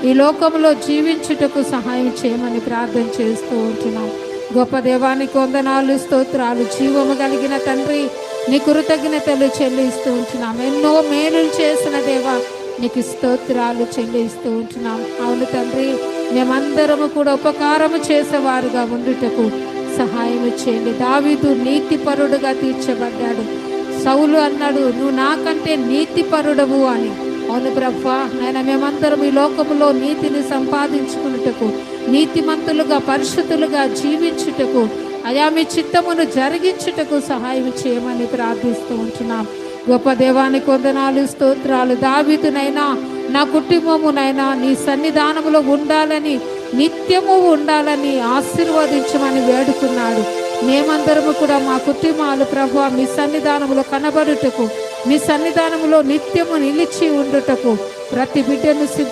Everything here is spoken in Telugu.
ఈ లోకంలో జీవించుటకు సహాయం చేయమని ప్రార్థన చేస్తూ ఉంటున్నాం. గొప్ప దేవానికి వందనాలు, స్తోత్రాలు. జీవము కలిగిన తండ్రి, నీ కృతజ్ఞతలు చెల్లిస్తూ ఉంటున్నాం. ఎన్నో మేలులు చేసిన దేవా, నీకు స్తోత్రాలు చెల్లిస్తూ ఉంటున్నాం. అవును తండ్రి, మేమందరము కూడా ఉపకారము చేసేవారుగా ఉండుటకు సహాయం చేయండి. దావీదు నీతిపరుడుగా తీర్చబడ్డాడు. సౌలు అన్నాడు, నువ్వు నాకంటే నీతిపరుడవు అని. అవును ప్రభువా, నాయన మేమందరం ఈ లోకములో నీతిని సంపాదించుకున్నటకు, నీతిమంతులుగా పరిశుద్ధులుగా జీవించుటకు, అయా మీ చిత్తమును జరిగించుటకు సహాయం చేయమని ప్రార్థిస్తూ ఉంటున్నాం. గొప్ప దేవానికి వందనాలు, స్తోత్రాలు. దావీదునైనా నా కుటుంబమునైనా నీ సన్నిధానములో ఉండాలని, నిత్యము ఉండాలని ఆశీర్వదించమని వేడుకున్నాడు. మేమందరము కూడా మా కుటుంబాలు ప్రభువా మీ సన్నిధానములో కనబడుటకు, మీ సన్నిధానములో నిత్యము నిలిచి ఉండుటకు ప్రతి బిడ్డను సిద్ధ